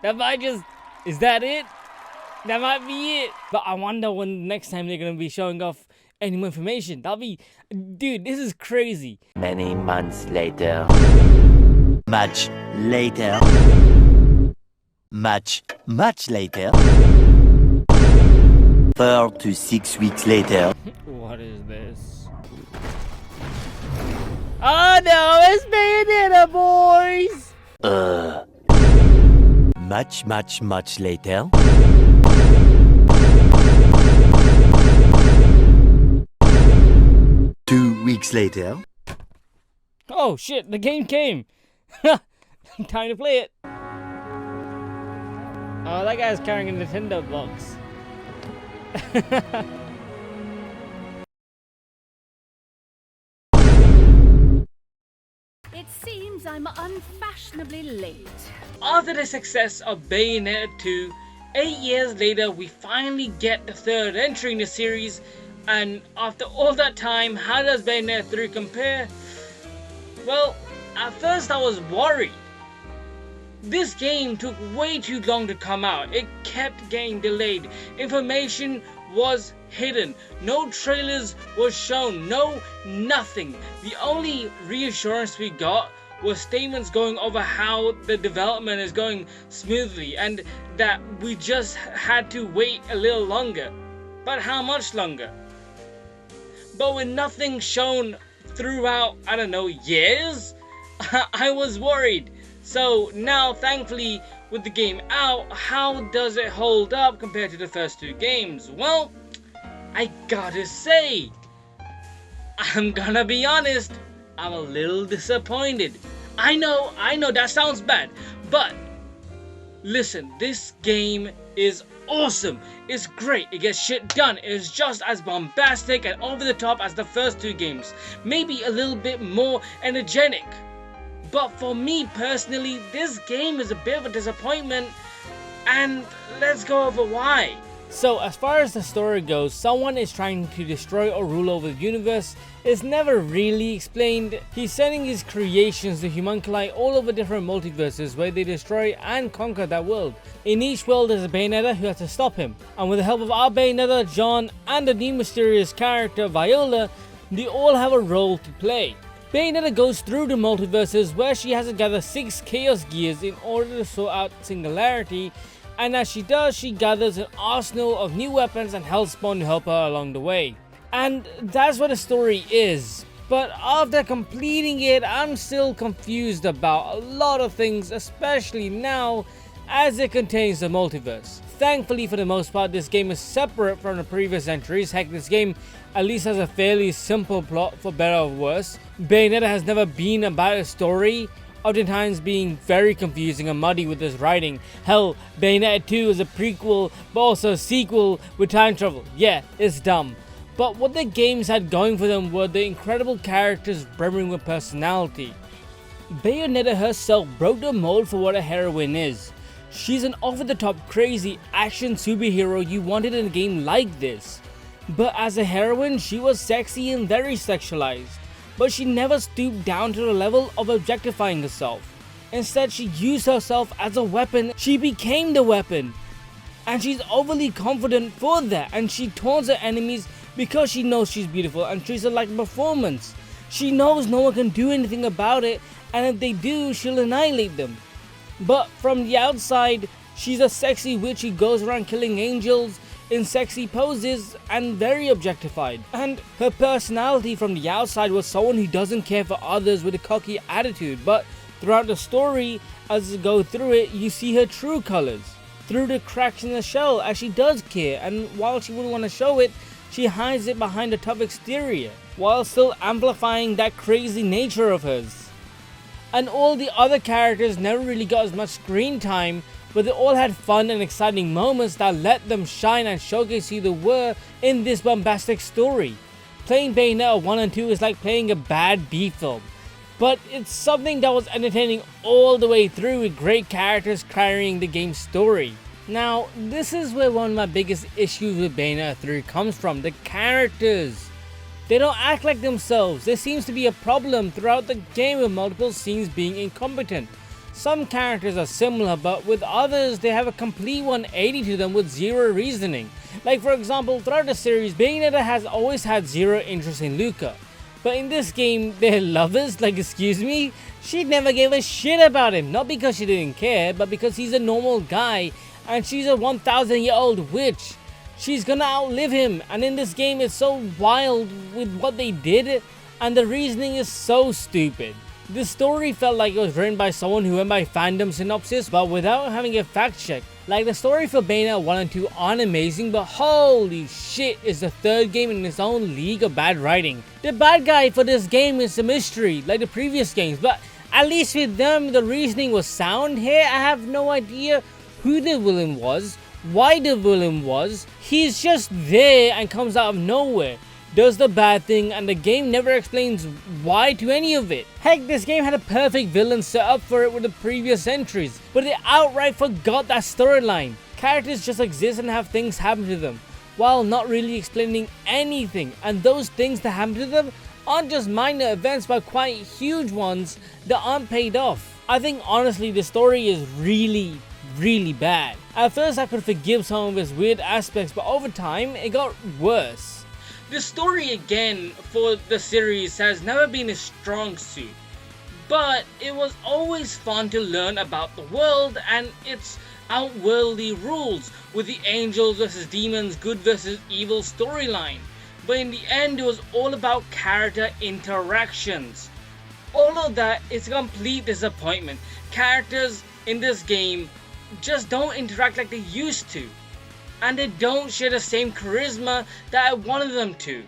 That might just... Is that it? That might be it. But I wonder when next time they're gonna be showing off any more information. That'll be... Dude, this is crazy. Many months later. Much later. Much later. 4 to 6 weeks later. What is this? Oh no, it's Bayonetta, boys! Much later. 2 weeks later. Oh shit, the game came! Time to play it! Oh, that guy's carrying a Nintendo box. It seems I'm unfashionably late. After the success of Bayonetta 2, 8 years later we finally get the third entry in the series, and after all that time, how does Bayonetta 3 compare? Well, at first I was worried. This game took way too long to come out. It kept getting delayed. Information was hidden. No trailers was shown. No nothing. The only reassurance we got was statements going over how the development is going smoothly and that we just had to wait a little longer. But how much longer? But with nothing shown throughout, I don't know, years, I was worried. So now, thankfully, with the game out, how does it hold up compared to the first two games? Well, I gotta say, I'm gonna be honest, I'm a little disappointed. I know that sounds bad, but listen, this game is awesome. It's great. It gets shit done. It's just as bombastic and over the top as the first two games. Maybe a little bit more energetic. But for me personally, this game is a bit of a disappointment, and let's go over why. So as far as the story goes, someone is trying to destroy or rule over the universe. It's never really explained. He's sending his creations to homunculi all over different multiverses where they destroy and conquer that world. In each world there's a Bayonetta who has to stop him, and with the help of our Bayonetta, John, and the new mysterious character Viola, they all have a role to play. Bayonetta goes through the multiverses where she has to gather 6 Chaos Gears in order to sort out Singularity, and as she does, she gathers an arsenal of new weapons and Hellspawn to help her along the way. And that's what the story is. But after completing it, I'm still confused about a lot of things, especially now as it contains the multiverse. Thankfully, for the most part, this game is separate from the previous entries. Heck, this game at least has a fairly simple plot, for better or worse. Bayonetta has never been about a story, oftentimes being very confusing and muddy with its writing. Hell, Bayonetta 2 is a prequel, but also a sequel with time travel. Yeah, it's dumb. But what the games had going for them were the incredible characters brimming with personality. Bayonetta herself broke the mold for what a heroine is. She's an over-the-top crazy action superhero you wanted in a game like this. But as a heroine, she was sexy and very sexualized. But she never stooped down to the level of objectifying herself. Instead, she used herself as a weapon. She became the weapon. And she's overly confident for that. And she taunts her enemies because she knows she's beautiful and treats it like a performance. She knows no one can do anything about it, and if they do, she'll annihilate them. But from the outside, she's a sexy witch who goes around killing angels in sexy poses and very objectified. And her personality from the outside was someone who doesn't care for others with a cocky attitude, but throughout the story, as you go through it, you see her true colors through the cracks in the shell, as she does care, and while she wouldn't want to show it, she hides it behind a tough exterior, while still amplifying that crazy nature of hers. And all the other characters never really got as much screen time, but they all had fun and exciting moments that let them shine and showcase who they were in this bombastic story. Playing Bayonetta 1 and 2 is like playing a bad B-film, but it's something that was entertaining all the way through with great characters carrying the game's story. Now, this is where one of my biggest issues with Bayonetta 3 comes from, the characters. They don't act like themselves. There seems to be a problem throughout the game with multiple scenes being incompetent. Some characters are similar, but with others they have a complete 180 to them with zero reasoning. Like for example, throughout the series, Bayonetta has always had zero interest in Luca. But in this game, they're lovers, like excuse me? She never gave a shit about him, not because she didn't care, but because he's a normal guy and she's a 1,000-year-old witch. She's gonna outlive him, and in this game it's so wild with what they did, and the reasoning is so stupid. The story felt like it was written by someone who went by fandom synopsis, but without having a fact check. Like the story for Bayonetta 1 and 2 aren't amazing, but holy shit is the third game in its own league of bad writing. The bad guy for this game is a mystery, like the previous games, but at least with them the reasoning was sound. Here I have no idea who the villain was, why the villain was. He's just there and comes out of nowhere, does the bad thing, and the game never explains why to any of it. Heck, this game had a perfect villain set up for it with the previous entries, but they outright forgot that storyline. Characters just exist and have things happen to them, while not really explaining anything, and those things that happen to them aren't just minor events but quite huge ones that aren't paid off. I think honestly the story is really bad. At first I could forgive some of its weird aspects, but over time it got worse. The story again for the series has never been a strong suit, but it was always fun to learn about the world and its outworldly rules with the angels versus demons, good versus evil storyline. But in the end it was all about character interactions. All of that is a complete disappointment. Characters in this game just don't interact like they used to, and they don't share the same charisma that I wanted them to.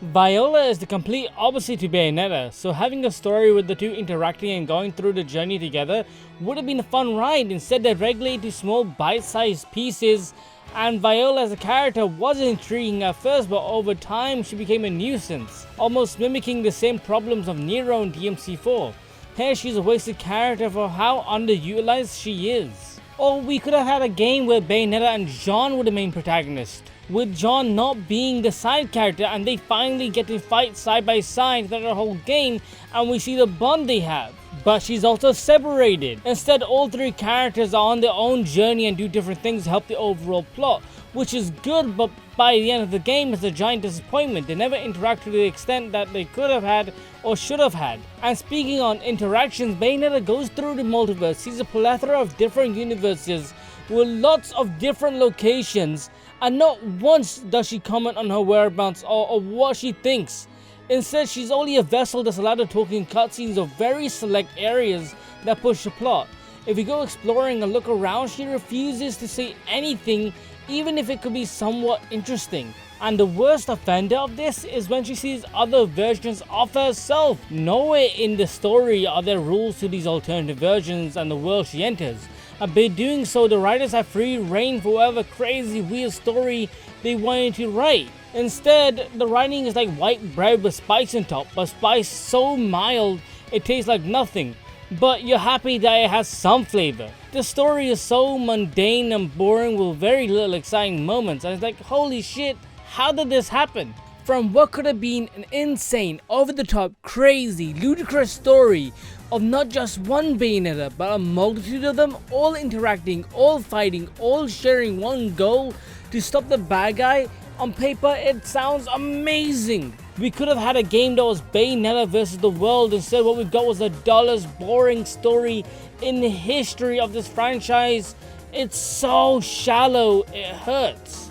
Viola is the complete opposite to Bayonetta, so having a story with the two interacting and going through the journey together would have been a fun ride. Instead they regulate to small bite-sized pieces, and Viola as a character was intriguing at first, but over time she became a nuisance, almost mimicking the same problems of Nero in DMC4. Here she's a wasted character for how underutilized she is. Or we could have had a game where Bayonetta and Jean were the main protagonist, with Jean not being the side character, and they finally get to fight side by side throughout the whole game and we see the bond they have. But she's also separated. Instead, all three characters are on their own journey and do different things to help the overall plot, which is good, but by the end of the game it's a giant disappointment. They never interact to the extent that they could have had or should have had. And speaking on interactions, Bayonetta goes through the multiverse, sees a plethora of different universes with lots of different locations, and not once does she comment on her whereabouts or what she thinks. Instead, she's only a vessel that's allowed to talk in cutscenes of very select areas that push the plot. If you go exploring and look around, she refuses to say anything, even if it could be somewhat interesting. And the worst offender of this is when she sees other versions of herself. Nowhere in the story are there rules to these alternative versions and the world she enters. And by doing so, the writers have free reign for whatever crazy weird story they wanted to write. Instead, the writing is like white bread with spice on top, but spice so mild it tastes like nothing. But you're happy that it has some flavor. The story is so mundane and boring with very little exciting moments, and it's like, holy shit, how did this happen? From what could have been an insane, over-the-top, crazy, ludicrous story of not just one Bayonetta, but a multitude of them, all interacting, all fighting, all sharing one goal to stop the bad guy. On paper, it sounds amazing. We could have had a game that was Bayonetta versus the world. Instead, what we got was the dullest, boring story in the history of this franchise. It's so shallow, it hurts.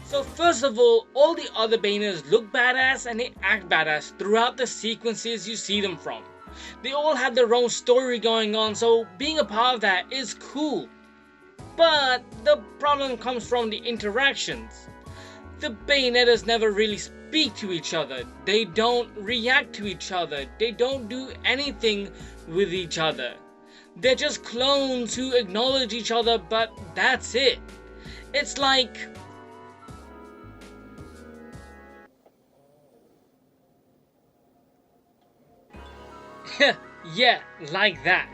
So first of all the other Bayonettas look badass and they act badass throughout the sequences you see them from. They all have their own story going on, so being a part of that is cool. But the problem comes from the interactions. The Bayonettas never really speak to each other, they don't react to each other, they don't do anything with each other. They're just clones who acknowledge each other, but that's it. It's like... yeah, like that.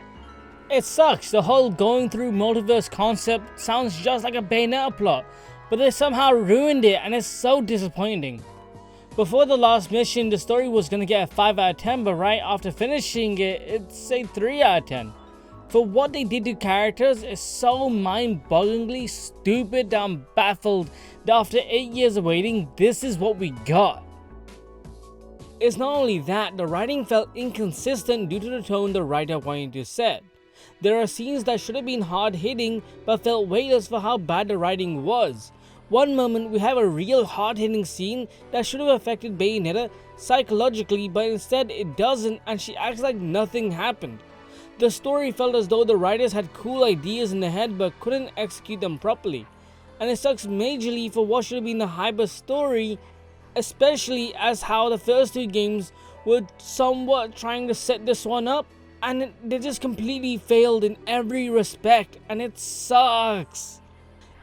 It sucks. The whole going through multiverse concept sounds just like a Bayonetta plot, but they somehow ruined it and it's so disappointing. Before the last mission, the story was gonna get a 5 out of 10, but right after finishing it, it's a 3 out of 10. For what they did to characters is so mind-bogglingly stupid that I'm baffled that after 8 years of waiting, this is what we got. It's not only that, the writing felt inconsistent due to the tone the writer wanted to set. There are scenes that should have been hard-hitting but felt weightless for how bad the writing was. One moment we have a real hard-hitting scene that should have affected Bayonetta psychologically, but instead it doesn't and she acts like nothing happened. The story felt as though the writers had cool ideas in their head but couldn't execute them properly. And it sucks majorly for what should have been a hyper story, especially as how the first two games were somewhat trying to set this one up, and they just completely failed in every respect, and it sucks.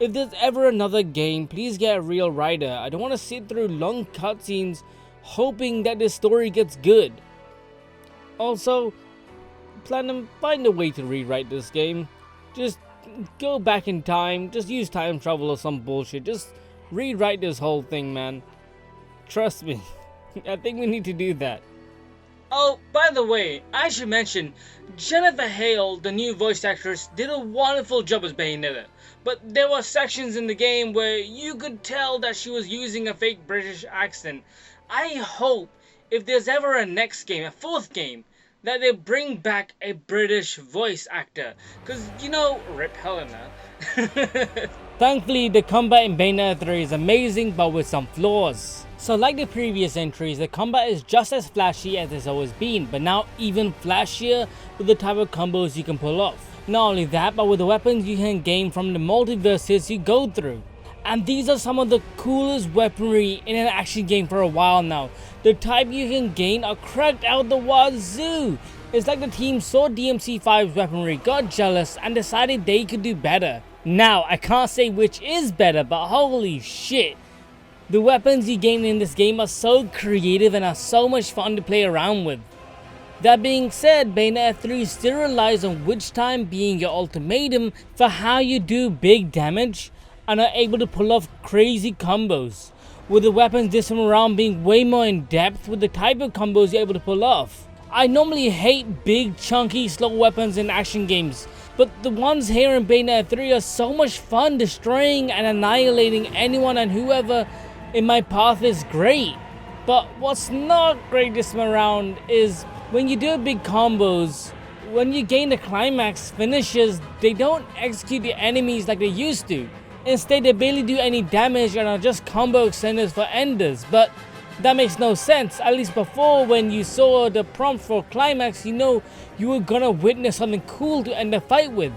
If there's ever another game, please get a real writer. I don't want to sit through long cutscenes hoping that this story gets good. Also, Platinum, find a way to rewrite this game. Just go back in time, just use time travel or some bullshit. Just rewrite this whole thing, man. Trust me, I think we need to do that. Oh, by the way, I should mention, Jennifer Hale, the new voice actress, did a wonderful job as Bayonetta, but there were sections in the game where you could tell that she was using a fake British accent. I hope, if there's ever a next game, a fourth game, that they bring back a British voice actor, cause you know, rip Helena. Thankfully, the combat in Bayonetta 3 is amazing but with some flaws. So like the previous entries, the combat is just as flashy as it's always been, but now even flashier with the type of combos you can pull off. Not only that, but with the weapons you can gain from the multiverses you go through. And these are some of the coolest weaponry in an action game for a while now. The type you can gain are cracked out the wazoo. It's like the team saw DMC5's weaponry, got jealous, and decided they could do better. Now, I can't say which is better, but holy shit. The weapons you gain in this game are so creative and are so much fun to play around with. That being said, Bayonetta 3 still relies on witch time being your ultimatum for how you do big damage and are able to pull off crazy combos, with the weapons this time around being way more in depth with the type of combos you're able to pull off. I normally hate big chunky slow weapons in action games, but the ones here in Bayonetta 3 are so much fun, destroying and annihilating anyone and whoever in my path is great. But what's not great this time around is when you do big combos, when you gain the climax finishes, they don't execute the enemies like they used to. Instead, they barely do any damage and are just combo extenders for enders. But that makes no sense. At least before, when you saw the prompt for climax, you know you were gonna witness something cool to end the fight with.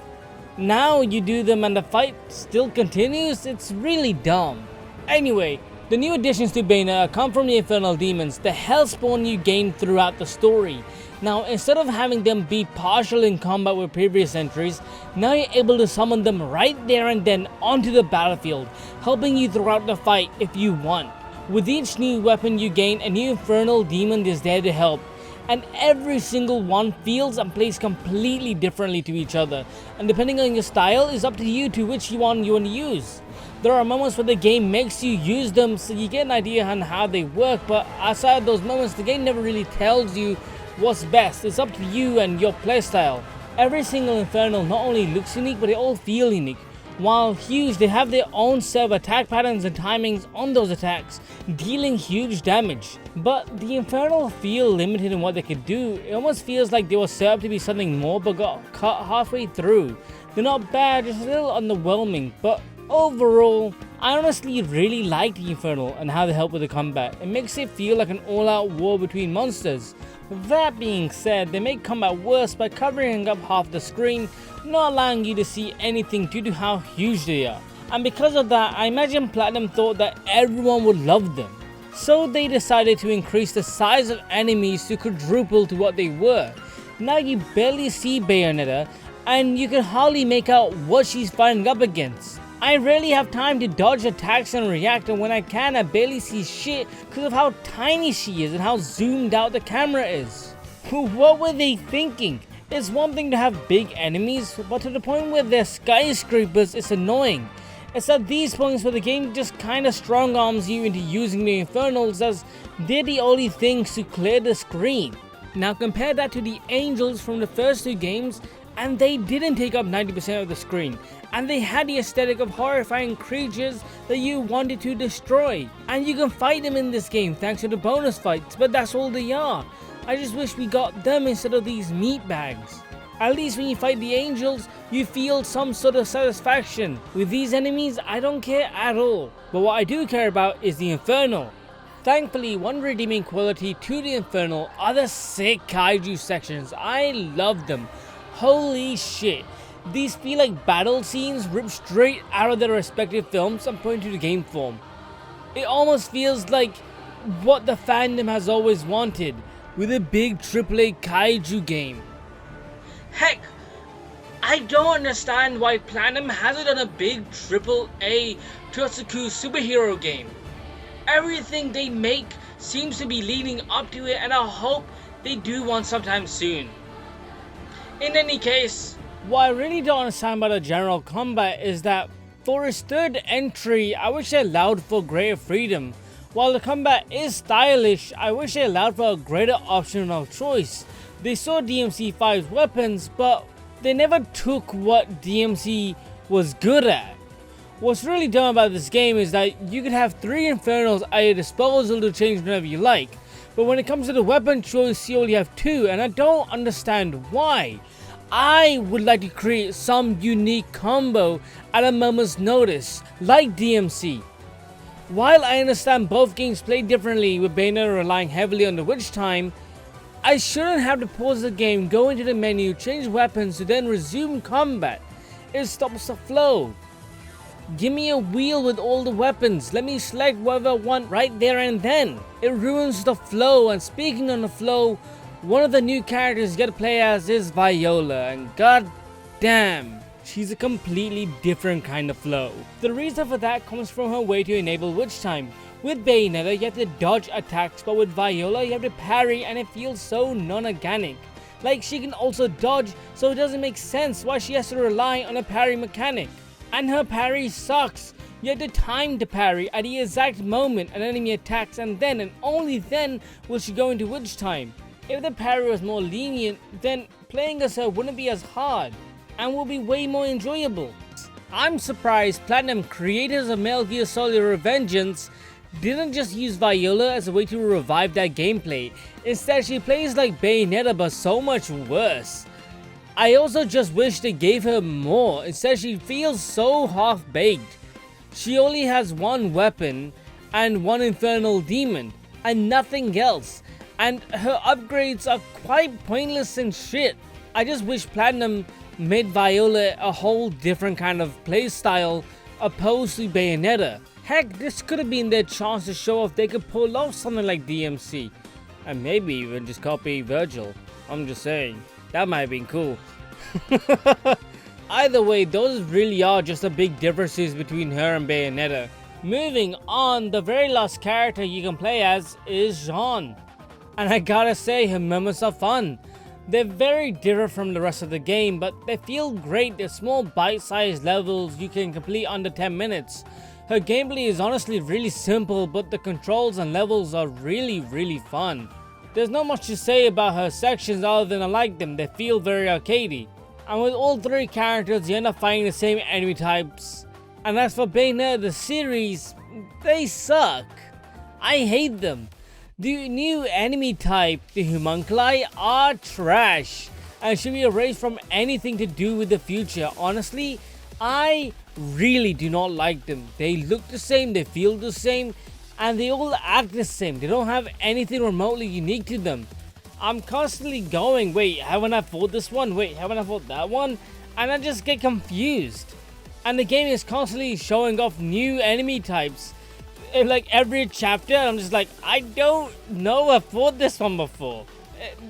Now you do them and the fight still continues. It's really dumb. Anyway, the new additions to Bayonetta come from the Infernal Demons, the hellspawn you gain throughout the story. Now, instead of having them be partial in combat with previous entries, now you're able to summon them right there and then onto the battlefield, helping you throughout the fight if you want. With each new weapon you gain, a new Infernal Demon is there to help, and every single one feels and plays completely differently to each other, and depending on your style, it's up to you to which one you want to use. There are moments where the game makes you use them so you get an idea on how they work, but outside those moments the game never really tells you what's best. It's up to you and your playstyle. Every single Infernal not only looks unique, but they all feel unique. While huge, they have their own set of attack patterns and timings on those attacks, dealing huge damage. But the Infernal feel limited in what they could do. It almost feels like they were set up to be something more but got cut halfway through. They're not bad, just a little underwhelming, but overall, I honestly really like the Infernal and how they help with the combat. It makes it feel like an all-out war between monsters. That being said, they make combat worse by covering up half the screen, not allowing you to see anything due to how huge they are. And because of that, I imagine Platinum thought that everyone would love them. So they decided to increase the size of enemies to quadruple to what they were. Now you barely see Bayonetta, and you can hardly make out what she's fighting up against. I rarely have time to dodge attacks and react, and when I can, I barely see shit because of how tiny she is and how zoomed out the camera is. What were they thinking? It's one thing to have big enemies, but to the point where they're skyscrapers, it's annoying. It's at these points where the game just kinda strong arms you into using the Infernals, as they're the only things to clear the screen. Now compare that to the Angels from the first two games, and they didn't take up 90% of the screen, and they had the aesthetic of horrifying creatures that you wanted to destroy. And you can fight them in this game thanks to the bonus fights, but that's all they are. I just wish we got them instead of these meat bags. At least when you fight the angels, you feel some sort of satisfaction. With these enemies, I don't care at all. But what I do care about is the Infernal. Thankfully, one redeeming quality to the Infernal are the sick kaiju sections. I love them. Holy shit. These feel like battle scenes ripped straight out of their respective films and put into the game form. It almost feels like what the fandom has always wanted, with a big AAA kaiju game. Heck, I don't understand why Platinum hasn't done a big AAA Tosaku superhero game. Everything they make seems to be leading up to it, and I hope they do one sometime soon. In any case, what I really don't understand about the general combat is that for its third entry, I wish they allowed for greater freedom. While the combat is stylish, I wish they allowed for a greater option of choice. They saw DMC5's weapons, but they never took what DMC was good at. What's really dumb about this game is that you could have 3 Infernals at your disposal to change whenever you like, but when it comes to the weapon choice, you only have 2, and I don't understand why. I would like to create some unique combo at a moment's notice, like DMC. While I understand both games play differently, with Bayonetta relying heavily on the witch time, I shouldn't have to pause the game, go into the menu, change weapons to then resume combat. It stops the flow. Give me a wheel with all the weapons, let me select whatever I want right there and then. It ruins the flow, and speaking on the flow, one of the new characters you get to play as is Viola, and god damn, she's a completely different kind of flow. The reason for that comes from her way to enable witch time. With Bayonetta, you have to dodge attacks, but with Viola, you have to parry, and it feels so non-organic. Like, she can also dodge, so it doesn't make sense why she has to rely on a parry mechanic. And her parry sucks. You have to time to parry at the exact moment an enemy attacks, and then and only then will she go into witch time. If the parry was more lenient, then playing as her wouldn't be as hard, and will be way more enjoyable. I'm surprised Platinum, creators of Metal Gear Solid Revengeance, didn't just use Viola as a way to revive that gameplay. Instead, she plays like Bayonetta but so much worse. I also just wish they gave her more. Instead, she feels so half-baked. She only has one weapon and one infernal demon and nothing else, and her upgrades are quite pointless and shit. I just wish Platinum made Viola a whole different kind of playstyle opposed to Bayonetta. Heck, this could have been their chance to show if they could pull off something like DMC. And maybe even just copy Virgil. I'm just saying. That might have been cool. Either way, those really are just the big differences between her and Bayonetta. Moving on, the very last character you can play as is Jean. And I gotta say, her moments are fun. They're very different from the rest of the game, but they feel great. They're small bite-sized levels you can complete under 10 minutes. Her gameplay is honestly really simple, but the controls and levels are really fun. There's not much to say about her sections other than I like them. They feel very arcadey. And with all 3 characters, you end up fighting the same enemy types. And as for Bayonetta, the series, they suck. I hate them. The new enemy type, the homunculi, are trash and should be erased from anything to do with the future. Honestly, I really do not like them. They look the same, they feel the same, and they all act the same. They don't have anything remotely unique to them. I'm constantly going, wait, haven't I fought this one? Wait, haven't I fought that one? And I just get confused. And the game is constantly showing off new enemy types. In like every chapter, I'm just like, I don't know, I've fought this one before.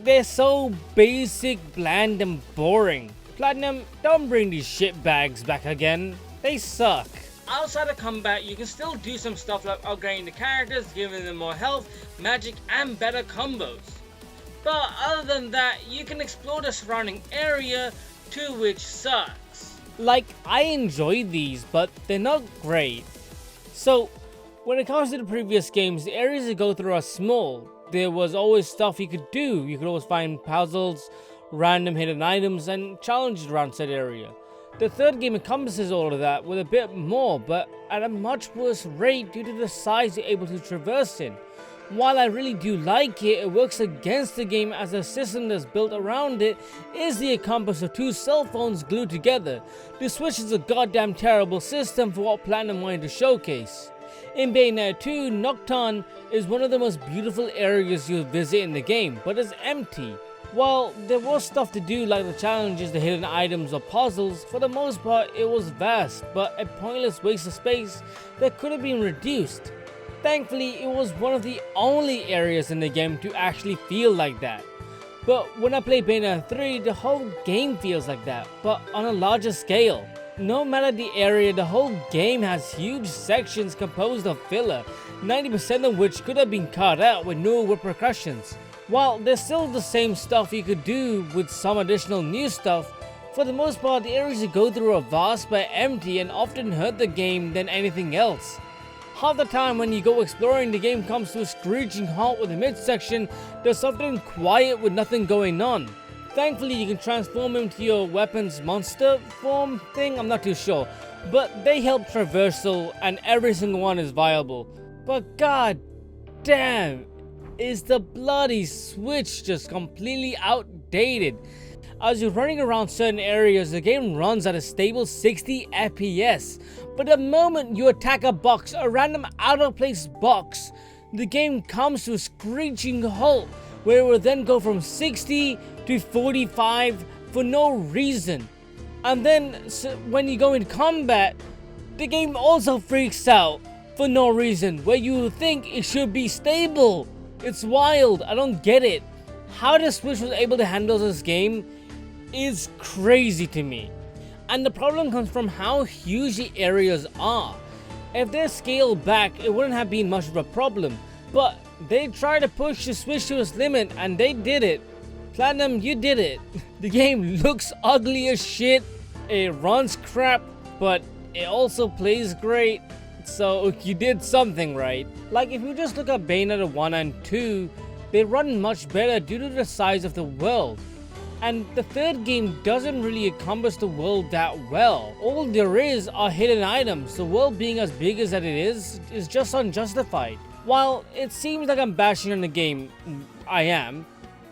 They're so basic, bland, and boring. Platinum, don't bring these shitbags back again. They suck. outside of combat, you can still do some stuff like upgrading the characters, giving them more health, magic, and better combos. But other than that, you can explore the surrounding area too, which sucks. Like, I enjoy these, but they're not great. So, when it comes to the previous games, the areas you go through are small. There was always stuff you could do. You could always find puzzles, random hidden items, and challenges around said area. The third game encompasses all of that with a bit more, but at a much worse rate due to the size you're able to traverse in. While I really do like it, it works against the game as the system that's built around it is the encompass of two cell phones glued together. The Switch is a goddamn terrible system for what Platinum wanted to showcase. In Bayonetta 2, Nocturne is one of the most beautiful areas you'll visit in the game, but it's empty. While there was stuff to do like the challenges, the hidden items or puzzles, for the most part it was vast, but a pointless waste of space that could have been reduced. Thankfully, it was one of the only areas in the game to actually feel like that. But when I play Bayonetta 3, the whole game feels like that, but on a larger scale. No matter the area, the whole game has huge sections composed of filler, 90% of which could have been cut out with no repercussions. While there's still the same stuff you could do with some additional new stuff, for the most part the areas you go through are vast but empty and often hurt the game than anything else. Half the time when you go exploring, the game comes to a screeching halt with the midsection that's often quiet with nothing going on. Thankfully you can transform into your weapons monster form thing, I'm not too sure, but they help traversal and every single one is viable. But god damn, is the bloody Switch just completely outdated. As you're running around certain areas, the game runs at a stable 60 FPS, but the moment you attack a box, a random out of place box, the game comes to a screeching halt, where it will then go from 60 to 45 for no reason. And then when you go in combat, the game also freaks out for no reason, where you think it should be stable. It's wild, I don't get it. How the Switch was able to handle this game is crazy to me. And the problem comes from how huge the areas are. If they're scaled back, it wouldn't have been much of a problem. But they tried to push the Switch to its limit and they did it. Platinum, you did it. The game looks ugly as shit, it runs crap, but it also plays great. So you did something right. Like if you just look at Bayonetta 1 and 2, they run much better due to the size of the world. And the third game doesn't really encompass the world that well. All there is are hidden items. The world being as big as that it is just unjustified. While it seems like I'm bashing on the game, I am.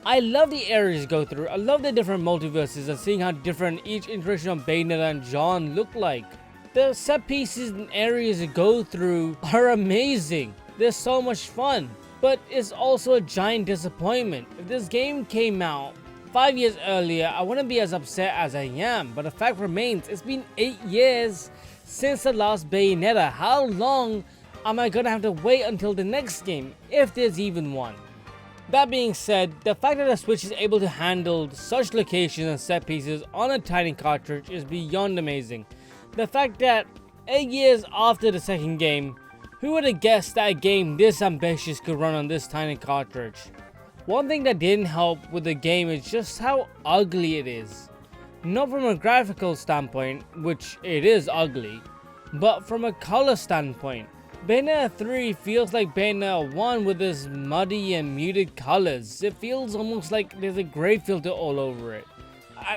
I love the areas you go through. I love the different multiverses and seeing how different each iteration of Bayonetta and John look like. The set pieces and areas you go through are amazing. They're so much fun. But it's also a giant disappointment. If this game came out 5 years earlier, I wouldn't be as upset as I am, but the fact remains, it's been 8 years since the last Bayonetta. How long am I gonna have to wait until the next game, if there's even one? That being said, the fact that the Switch is able to handle such locations and set pieces on a tiny cartridge is beyond amazing. The fact that 8 years after the second game, who would have guessed that a game this ambitious could run on this tiny cartridge? One thing that didn't help with the game is just how ugly it is. Not from a graphical standpoint, which it is ugly, but from a color standpoint. Bayonetta 3 feels like Bayonetta 1 with this muddy and muted colors. It feels almost like there's a gray filter all over it.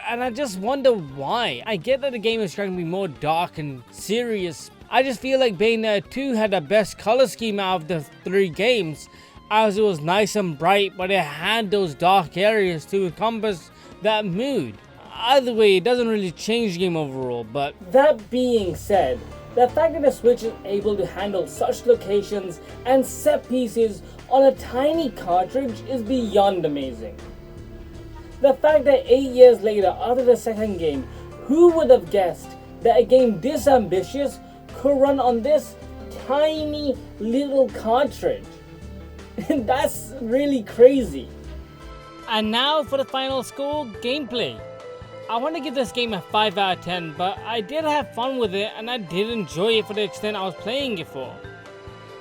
And I just wonder why. I get that the game is trying to be more dark and serious. I just feel like Bayonetta 2 had the best color scheme out of the 3 games, as it was nice and bright, but it had those dark areas to encompass that mood. Either way, it doesn't really change the game overall, but that being said, the fact that the Switch is able to handle such locations and set pieces on a tiny cartridge is beyond amazing. The fact that 8 years later, after the second game, who would have guessed that a game this ambitious could run on this tiny little cartridge? That's really crazy. And now for the final score, gameplay. I want to give this game a 5 out of 10, but I did have fun with it and I did enjoy it for the extent I was playing it for.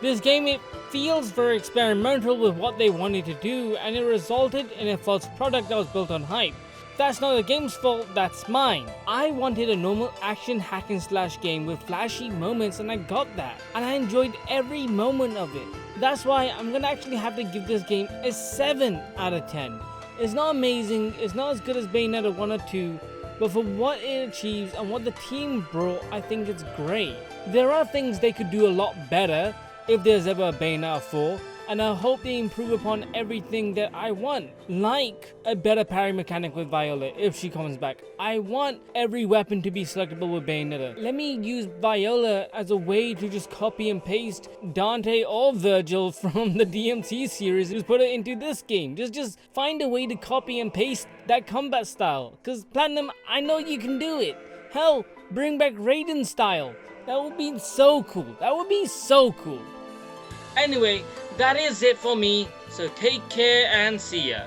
This game, it feels very experimental with what they wanted to do, and it resulted in a false product that was built on hype. That's not the game's fault, that's mine. I wanted a normal action hack and slash game with flashy moments, and I got that. And I enjoyed every moment of it. That's why I'm gonna actually have to give this game a 7 out of 10. It's not amazing, it's not as good as Bayonetta 1 or 2, but for what it achieves and what the team brought, I think it's great. There are things they could do a lot better if there's ever a Bayonetta 4, and I hope they improve upon everything that I want, like a better parry mechanic with Viola if she comes back. I want every weapon to be selectable with Bayonetta. Let me use Viola as a way to just copy and paste Dante or Virgil from the DMC series and put it into this game. Just find a way to copy and paste that combat style, cause Platinum, I know you can do it. Hell, bring back Raiden style. That would be so cool. That would be so cool. Anyway, that is it for me, so take care and see ya.